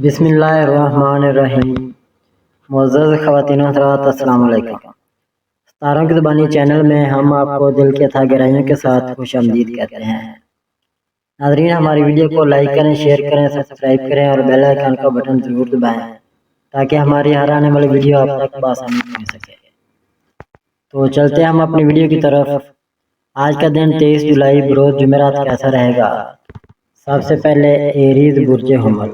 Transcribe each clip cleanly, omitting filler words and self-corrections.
بسم اللہ الرحمن الرحیم۔ معزز خواتین و حضرات، السلام علیکم۔ ستاروں کی زبانی چینل میں ہم آپ کو دل کی اتھا گہرائیوں کے ساتھ خوش آمدید کہتے ہیں۔ ناظرین، ہماری ویڈیو کو لائک کریں، شیئر کریں، سبسکرائب کریں اور بیل آئیکن کا بٹن ضرور دبائیں تاکہ ہماری ہر آنے والی ویڈیو آپ تک بآسانی پہنچ سکے۔ تو چلتے ہیں ہم اپنی ویڈیو کی طرف۔ آج کا دن 23 جولائی بروز جمعرات کیسا رہے گا؟ سب سے پہلے ایریز برج حمل۔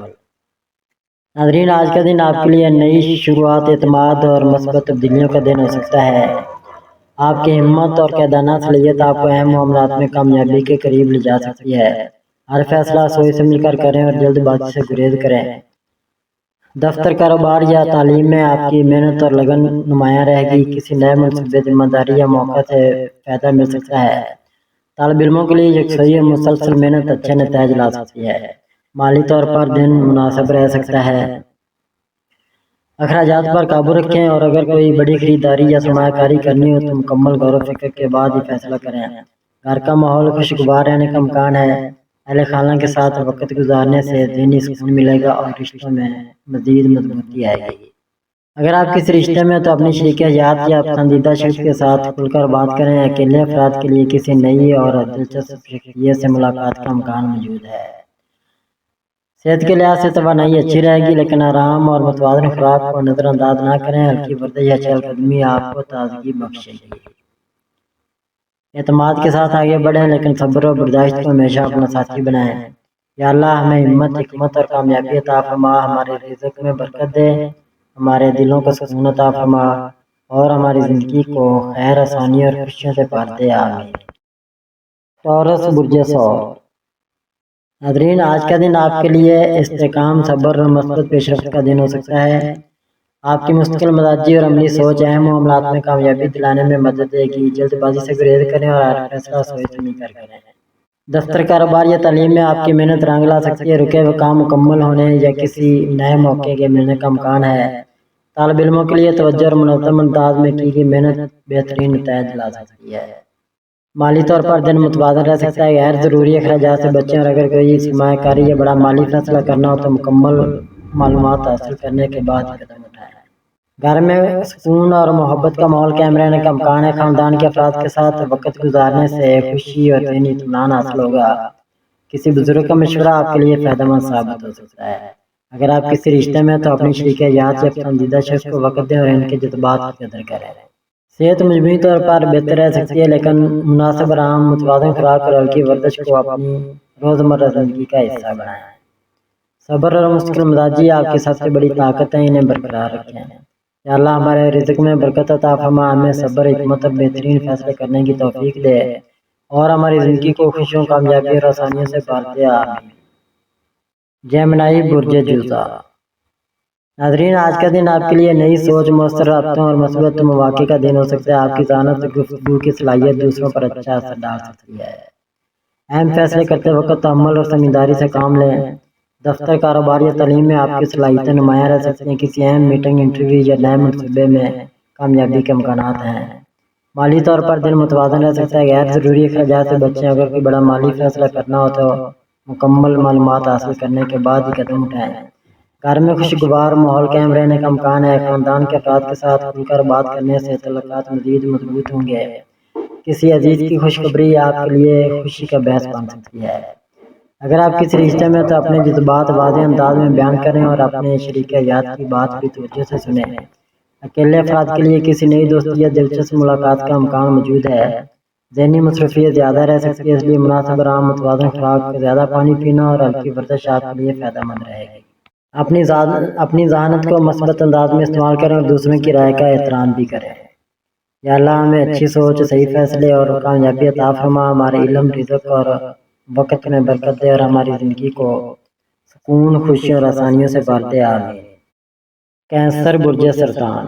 ناظرین، آج کا دن آپ کے لیے نئی شروعات، اعتماد اور مثبت تبدیلیوں کا دن ہو سکتا ہے۔ آپ کی ہمت اور قائدانہ صلاحیت آپ کو اہم معاملات میں کامیابی کے قریب لے جا سکتی ہے۔ ہر فیصلہ سوچ سمجھ کر کریں اور جلد بازی سے گریز کریں۔ دفتر، کاروبار یا تعلیم میں آپ کی محنت اور لگن نمایاں رہے گی۔ کسی نئے منصوبے، ذمہ داری یا موقع سے فائدہ مل سکتا ہے۔ طالب علموں کے لیے یکسوئی اور مسلسل محنت اچھے نتائج لا سکتی ہے۔ مالی طور پر دن مناسب رہ سکتا ہے۔ اخراجات پر قابو رکھیں اور اگر کوئی بڑی خریداری یا سرمایہ کاری کرنی ہو تو مکمل غور و فکر کے بعد ہی فیصلہ کریں۔ گھر کا ماحول خوشگوار رہنے کا امکان ہے۔ اہل خانہ کے ساتھ وقت گزارنے سے ذہنی سکون ملے گا اور رشتوں میں مزید مضبوطی آئے گی۔ اگر آپ کسی رشتے میں تو اپنی شریک حیات یا پسندیدہ شخص کے ساتھ کھل کر بات کریں۔ اکیلے افراد کے لیے کسی نئی اور دلچسپ شخصیت سے ملاقات کا امکان موجود ہے۔ صحت کے لحاظ سے توانائی اچھی رہے گی، لیکن آرام اور متوازن خوراک کو نظر انداز نہ کریں۔ ہلکی ورزش یا چہل قدمی آپ کو تازگی بخشے گی۔ اعتماد کے ساتھ آگے بڑھیں، لیکن صبر اور برداشت کو ہمیشہ اپنا ساتھی بنائیں۔ یا اللہ ہمیں ہمت، حکمت اور کامیابی عطا فرما، ہمارے رزق میں برکت دے، ہمارے دلوں کو سکون عطا فرما اور ہماری زندگی کو خیر، آسانی اور خوشیوں سے بھر دے، آمین۔ ٹورس برج ثور۔ ناظرین، آج کا دن آپ کے لیے استحکام، صبر اور مثبت پیش رفت کا دن ہو سکتا ہے۔ آپ کی مستقل مزاجی اور عملی سوچ اہم معاملات میں کامیابی دلانے میں مدد دے گی۔ جلد بازی سے گریز کریں اور ہر فیصلہ سوچ سمجھ کر کریں۔ دفتر، کاروبار یا تعلیم میں آپ کی محنت رنگ لا سکتی ہے۔ رکے ہوئے کام مکمل ہونے یا کسی نئے موقع کے ملنے کا امکان ہے۔ طالب علموں کے لیے توجہ اور منظم انداز میں کی گئی محنت بہترین نتائج لا سکتی ہے۔ مالی طور پر دن متوازن رہ سکتا ہے۔ غیر ضروری اخراجات سے بچیں اور اگر کوئی سرمایہ کاری یا بڑا مالی فیصلہ کرنا ہو تو مکمل معلومات حاصل کرنے کے بعد قدم اٹھائیں۔ گھر میں سکون اور محبت کا ماحول قائم رہنے کا امکان ہے۔ خاندان کے افراد کے ساتھ وقت گزارنے سے خوشی اور ذہنی اطمینان حاصل ہوگا۔ کسی بزرگ کا مشورہ آپ کے لیے فائدہ مند ثابت ہو سکتا ہے۔ اگر آپ کسی رشتے میں تو اپنی شریک حیات یا پسندیدہ شخص کو وقت دیں اور ان کے جذبات کی قدر کریں۔ صحت مجموعی طور پر بہتر رہ سکتی ہے، لیکن مناسب آرام، متوازن خوراک اور ہلکی ورزش کو اپنی روزمرہ زندگی کا حصہ بنائیں۔ صبر اور مستقل مزاجی آپ کی سب سے بڑی طاقت ہے، انہیں برقرار رکھیں۔ یا اللہ ہمارے رزق میں برکت عطا فرما، ہمیں صبر، حکمت اور بہترین فیصلے کرنے کی توفیق دے اور ہماری زندگی کو خوشیوں، کامیابی اور آسانیوں سے بھر دے، آمین۔ جیمنائی برج جوزا۔ ناظرین، آج کا دن آپ کے لیے نئی سوچ، مؤثر رابطوں اور مثبت مواقع کا دن ہو سکتا ہے۔ آپ کی ذہانت اور گفتگو کی صلاحیت دوسروں پر اچھا اثر ڈال سکتی ہے۔ اہم فیصلے کرتے وقت تحمل اور سمجھداری سے کام لیں۔ دفتر، کاروبار یا تعلیم میں آپ کی صلاحیتیں نمایاں رہ سکتی ہیں۔ کسی اہم میٹنگ، انٹرویو یا نئے منصوبے میں کامیابی کے امکانات ہیں۔ مالی طور پر دن متوازن رہ سکتا ہے۔ غیر ضروری اخراجات سے بچیں۔ اگر کوئی بڑا مالی فیصلہ کرنا ہو تو مکمل معلومات حاصل کرنے کے بعد ہی قدم اٹھائیں۔ گھر میں خوشگوار ماحول قائم رہنے کا امکان ہے۔ خاندان کے افراد کے ساتھ کھل کر بات کرنے سے تعلقات مزید مضبوط ہوں گے۔ کسی عزیز کی خوشخبری آپ کے لیے خوشی کا باعث بن سکتی ہے۔ اگر آپ کسی رشتے میں تو اپنے جذبات واضح انداز میں بیان کریں اور اپنے شریک حیات کی بات بھی توجہ سے سنیں۔ اکیلے افراد کے لیے کسی نئی دوستی یا دلچسپ ملاقات کا امکان موجود ہے۔ ذہنی مصروفیت زیادہ رہ سکتی ہے، اس لیے مناسب آرام، متوازن خوراک، زیادہ پانی پینا اور ہلکی ورزش آپ کے لیے فائدہ مند رہے گی۔ اپنی ذہانت کو مثبت انداز میں استعمال کریں اور دوسروں کی رائے کا احترام بھی کریں۔ یا اللہ ہمیں اچھی سوچ، صحیح فیصلے اور کامیابی عطا فرما، ہمارے علم، رزق اور وقت میں برکت دے اور ہماری زندگی کو سکون، خوشی اور آسانیوں سے بھر دے، آمین۔ کینسر برج سرطان۔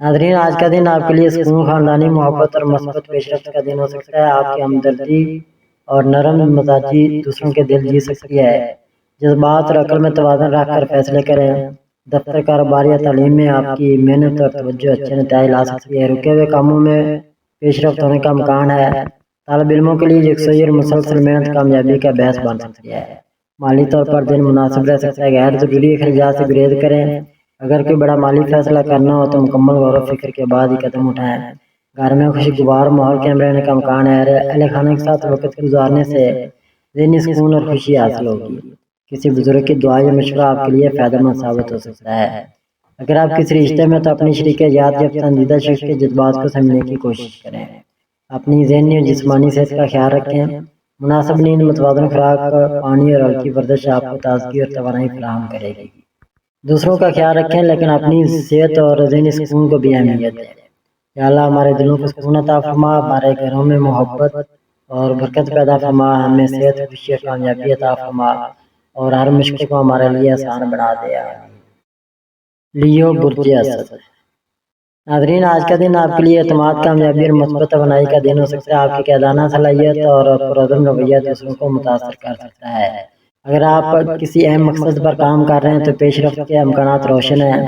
ناظرین، آج کا دن آپ کے لیے سکون، خاندانی محبت اور مثبت پیش رفت کا دن ہو سکتا ہے۔ آپ کی ہمدردی اور نرم مزاجی دوسروں کے دل جیت سکتی ہے۔ جذبات اور عقل میں توازن رکھ کر فیصلے کریں۔ دفتر، کاروبار یا تعلیم میں آپ کی محنت اور توجہ اچھے نتائج لا سکتی ہے۔ رکے ہوئے کاموں میں پیش رفت ہونے کا امکان ہے۔ طالب علموں کے لیے یکسوئی اور مسلسل محنت کامیابی کا باعث بن سکتی ہے۔ مالی طور پر دن مناسب رہ سکتا ہے، غیر ضروری اخراجات سے گریز کریں۔ اگر کوئی بڑا مالی فیصلہ کرنا ہو تو مکمل غور و فکر کے بعد ہی قدم اٹھائیں۔ گھر میں خوشگوار ماحول قائم رہنے کا امکان ہے، اہل خانہ کے ساتھ وقت گزارنے سے ذہنی سکون اور خوشی حاصل ہوگی۔ کسی بزرگ کی دعا یا مشورہ آپ کے لیے فائدہ مند ثابت ہو سکتا ہے۔ اگر آپ کسی رشتے میں تو اپنی شریک حیات یا پسندیدہ شخص کے جذبات کو سمجھنے کی کوشش کریں۔ اپنی ذہنی اور جسمانی صحت کا خیال رکھیں۔ مناسب نیند، متوازن خوراک، پانی اور ہلکی ورزش آپ کو تازگی اور توانائی فراہم کرے گی۔ دوسروں کا خیال رکھیں لیکن اپنی صحت اور ذہنی سکون کو بھی اہمیت دیں۔ یا اللہ ہمارے دلوں کو سکون عطا فرما، ہمارے گھروں میں محبت اور برکت پیدا فرما، ہمیں صحت، خوشی اور کامیابی عطا فرما اور ہر مشکل کو ہمارے لیے آسان بنا دے۔ لیو برج اسد۔ ناظرین، آج کا دن آپ کے لیے اعتماد، کامیابی اور مثبت توانائی کا دن ہو سکتا ہے۔ آپ کی قیادانہ صلاحیت اور پرعزم رویہ دوسروں کو متاثر کر سکتا ہے۔ اگر آپ کسی اہم مقصد پر کام کر رہے ہیں تو پیش رفت کے امکانات روشن ہیں۔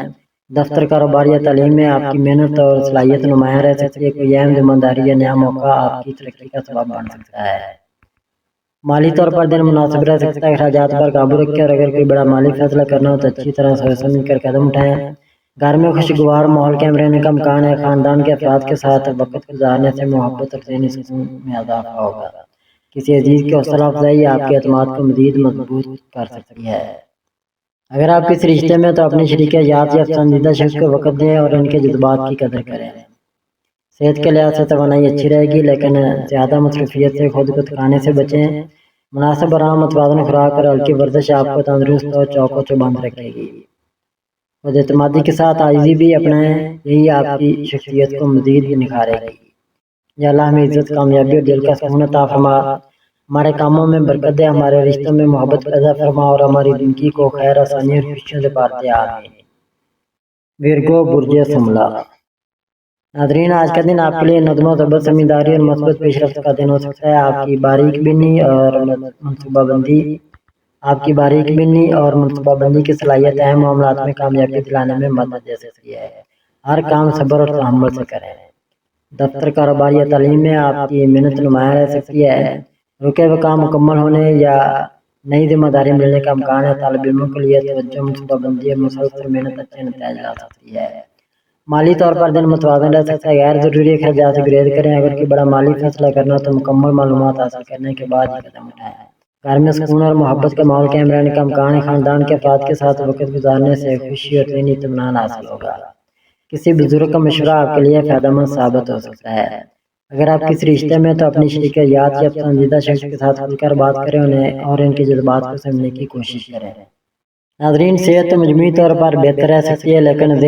دفتر، کاروبار یا تعلیم میں آپ کی محنت اور صلاحیت نمایاں رہ سکتی ہے۔ کوئی اہم ذمہ داری یا نیا موقع آپ کی ترقی کا سبب بن سکتا ہے۔ مالی طور پر دن مناسب رہ سکتا ہے، اخراجات پر قابو رکھیں اور اگر کوئی بڑا مالی فیصلہ کرنا ہو تو اچھی طرح سوچ سمجھ کر قدم اٹھائیں۔ گھر میں خوشگوار ماحول قائم رہنے کا امکان ہے، خاندان کے افراد کے ساتھ وقت گزارنے سے محبت اور ذہنی سکون میں اضافہ ہوگا۔ کسی عزیز کی حوصلہ افزائی آپ کے اعتماد کو مزید مضبوط کر سکتی ہے۔ اگر آپ کسی رشتے میں تو اپنی شریک حیات یا پسندیدہ شخص کو وقت دیں اور ان کے جذبات کی قدر کریں۔ صحت کے لحاظ سے توانائی اچھی رہے گی لیکن زیادہ مصروفیت سے خود کو تھکانے سے بچیں۔ مناسب آرام، متوازن خوراک اور ہلکی ورزش آپ کو تندرست اور چوک و چوبند رکھے گی۔ خود اعتمادی کے ساتھ عاجزی بھی اپنائیں، یہی آپ کی شخصیت کو مزید نکھارے گی۔ یا اللہ ہمیں عزت، کامیابی اور دل کا سکون عطا فرما، ہمارے کاموں میں برکت دے، ہمارے رشتوں میں محبت پیدا فرما اور ہماری زندگی کو خیر، آسانی اور خوشیوں سے بھر دے۔ آمین۔ ویرگو برج سملا۔ ناظرین، آج کا دن آپ کے لیے نظم و ضبط، سمجھداری اور مثبت پیش رفت کا دن ہو سکتا ہے۔ آپ کی باریک بینی اور منصوبہ بندی کی صلاحیت اہم معاملات میں کامیابی دلانے میں مدد دے سکتی ہے۔ ہر کام صبر اور تحمل سے کریں۔ دفتر، کاروبار یا تعلیم میں آپ کی محنت نمایاں رہ سکتی ہے۔ رکے ہوئے کام مکمل ہونے یا نئی ذمہ داری ملنے کا امکان ہے۔ طالب علموں کے لیے توجہ، منصوبہ بندی اور مسلسل محنت اچھے نتائج لا سکتی ہے۔ مالی طور پر دن متوازن رہ سکتا ہے، غیر ضروری اخراجات سے گریز کریں۔ اگر کوئی بڑا مالی فیصلہ کرنا ہو تو مکمل معلومات حاصل کرنے کے بعد ہی قدم اٹھائیں۔ گھر میں سکون اور محبت کا ماحول قائم رہنے کا امکان ہے، خاندان کے افراد کے ساتھ وقت گزارنے سے خوشی اور ذہنی اطمینان حاصل ہوگا۔ کسی بزرگ کا مشورہ آپ کے لیے فائدہ مند ثابت ہو سکتا ہے۔ اگر آپ کسی رشتے میں تو اپنی شریک حیات یا پسندیدہ شخص کے ساتھ کھل کر بات کریں انہیں اور ان کے جذبات کو سمجھنے کی کوشش کریں۔ ناظرین، صحت مجموعی طور پر بہتر رہ سکتی ہے لیکن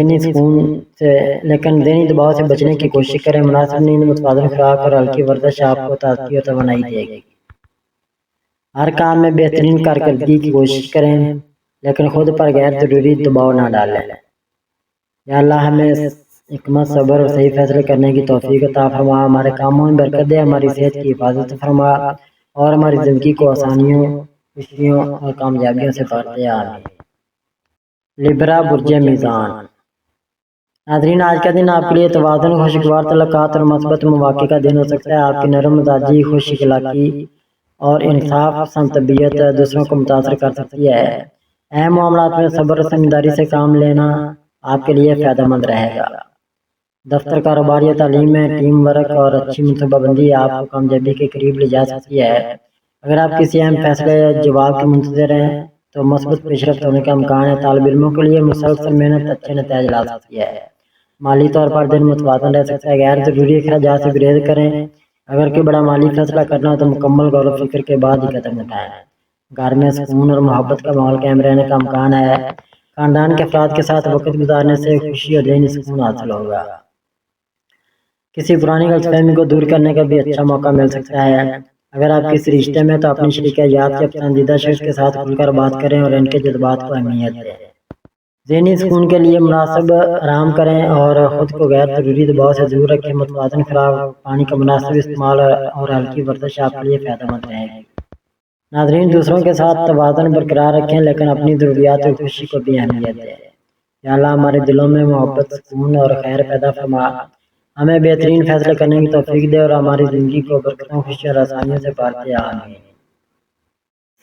ذہنی دباؤ سے بچنے کی کوشش کریں۔ مناسب نیند، متوازن خوراک اور ہلکی ورزش آپ کو تازگی اور توانائی دے گی۔ ہر کام میں بہترین کارکردگی کی کوشش کریں لیکن خود پر غیر ضروری دباؤ نہ ڈالیں۔ یا اللہ ہمیں حکمت، صبر اور صحیح فیصلے کرنے کی توفیق عطا فرما، ہمارے کاموں میں برکت دے، ہماری صحت کی حفاظت فرما اور ہماری زندگی کو آسانیوں، خوشیوں اور کامیابیوں سے بھر دے۔ آمین۔ لبرا برج میزان۔ ناظرین، آج کا دن آپ کے لیے توازن، خوشگوار تعلقات اور مثبت مواقع کا دن ہو سکتا ہے۔ آپ کی نرم مزاجی، خوش اخلاقی اور انصاف پسند طبیعت دوسروں کو متاثر کر سکتی ہے۔ اہم معاملات میں صبر اور سمجھداری سے کام لینا آپ کے لیے فائدہ مند رہے گا۔ دفتر، کاروبار یا تعلیم میں ٹیم ورک اور اچھی منصوبہ بندی آپ کو کامیابی کے قریب لے جا سکتی ہے۔ اگر آپ کسی اہم فیصلے یا جواب کے منتظر ہیں تو مثبت پیش رفت ہونے کا امکان ہے۔ طالب علموں کے لیے مسلسل محنت اچھے نتائج لا سکتی ہے۔ مالی طور پر دن متوازن رہ سکتا ہے، غیر ضروری اخراجات سے گریز کریں۔ اگر کوئی بڑا مالی فیصلہ کرنا ہو تو مکمل غور و فکر کے بعد ہی قدم اٹھائیں۔ گھر میں سکون اور محبت کا ماحول قائم رہنے کا امکان ہے، خاندان کے افراد کے ساتھ وقت گزارنے سے خوشی اور ذہنی سکون حاصل ہوگا۔ کسی پرانی غلط فہمی کو دور کرنے کا بھی اچھا موقع مل سکتا ہے۔ اگر آپ کسی رشتے میں تو اپنی شریک حیات یا پسندیدہ شخص کے ساتھ کھل کر بات کریں اور ان کے جذبات کو اہمیت دیں۔ ذہنی سکون کے لیے مناسب آرام کریں اور خود کو غیر ضروری دباؤ سے دور رکھیں۔ متوازن خوراک، پانی کا مناسب استعمال اور ہلکی ورزش آپ کے لیے فائدہ مند رہے گی۔ ناظرین، دوسروں کے ساتھ توازن برقرار رکھیں لیکن اپنی ضروریات اور خوشی کو بھی اہمیت دیں۔ یا اللہ ہمارے دلوں میں محبت، سکون اور خیر پیدا فرما، ہمیں بہترین فیصلے کرنے کی توفیق دے اور ہماری زندگی کو برکتوں، خوشی اور آسانیوں سے بھر دے۔ آمین۔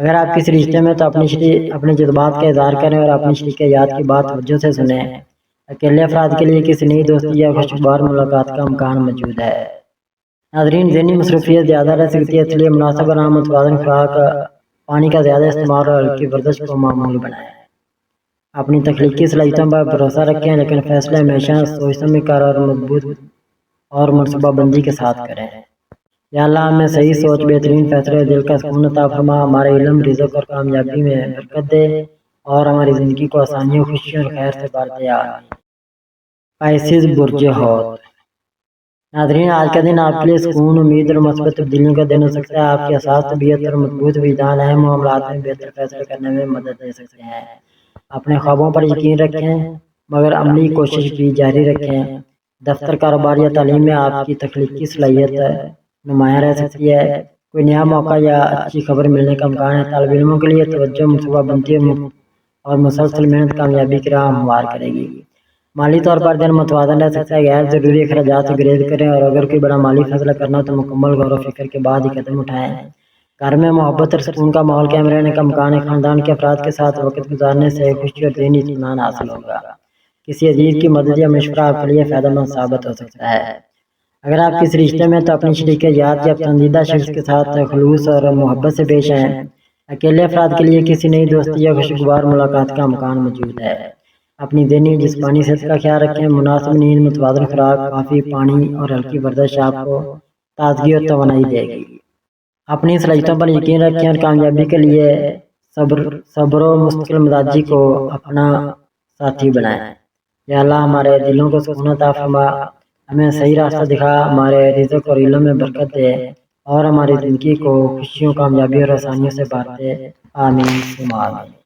اگر آپ کسی رشتے میں تو اپنے جذبات کا اظہار کریں اور اپنی شریکیات کی بات توجہ سے سنیں۔ اکیلے افراد کے لیے کسی نئی دوستی یا خوشگوار ملاقات کا امکان موجود ہے۔ ناظرین، ذہنی مصروفیت زیادہ رہ سکتی ہے، اس لیے مناسب اور متوازن خوراک، پانی کا زیادہ استعمال اور ہلکی ورزش کو معمول بنائیں۔ اپنی تخلیقی صلاحیتوں پر بھروسہ رکھیں، لیکن فیصلے ہمیشہ سوچ سمجھ کر اور مضبوط اور منصوبہ بندی کے ساتھ کریں۔ یا اللہ ہمیں صحیح سوچ، بہترین فیصلے اور دل کا سکون عطا فرما، ہمارے علم، رزق اور کامیابی میں برکت دے اور ہماری زندگی کو آسانیوں، خوشیوں اور خیر سے بھر دے۔ آمین۔ پائسیز برج حوت۔ ناظرین، آج کا دن آپ کے لیے سکون، امید اور مثبت تبدیلیوں کا دن ہو سکتا ہے۔ آپ کی حساس طبیعت اور مضبوط وجدان اہم معاملات میں بہتر فیصلے کرنے میں مدد دے سکتے ہیں۔ اپنے خوابوں پر یقین رکھیں مگر عملی کوشش بھی جاری رکھیں۔ دفتر، کاروبار یا تعلیم میں آپ کی تخلیقی صلاحیت نمایاں رہ سکتی ہے۔ کوئی نیا موقع یا اچھی خبر ملنے کا امکان ہے۔ طالب علموں کے لیے توجہ، منصوبہ بندی اور مسلسل محنت کامیابی کی راہ ہموار کرے گی۔ مالی طور پر دن متوازن رہ سکتا ہے۔ غیر ضروری اخراجات سے گریز کریں اور اگر کوئی بڑا مالی فیصلہ کرنا تو مکمل غور و فکر کے بعد ہی قدم اٹھائیں۔ گھر میں محبت اور سکون کا ماحول قائم رہنے کا امکان ہے۔ خاندان کے افراد کے ساتھ وقت گزارنے سے خوشی اور ذہنی اطمینان حاصل ہوگا۔ کسی عزیز کی مدد یا مشورہ آپ کے لیے فائدہ مند ثابت ہو سکتا ہے۔ اگر آپ کسی رشتے میں تو اپنی شریکیات یا پسندیدہ شخص کے ساتھ خلوص اور محبت سے پیش آئیں۔ اکیلے افراد کے لیے کسی نئی دوستی یا خوشگوار ملاقات کا امکان موجود ہے۔ اپنی ذہنی جسمانی صحت کا خیال رکھیں۔ مناسب نیند، متوازن خوراک، کافی پانی اور ہلکی ورزش آپ کو تازگی اور توانائی دے گی۔ اپنی صلاحیتوں پر یقین رکھیں اور کامیابی کے لیے صبر و مستقل مزاجی کو اپنا ساتھی بنائیں۔ یا اللہ ہمارے دلوں کو سکون عطا فرما، ہمیں صحیح راستہ دکھا، ہمارے رزق اور علم میں برکت دے اور ہماری زندگی کو خوشیوں، کامیابی اور آسانیوں سے بھر دے۔ آمین ثم آمین۔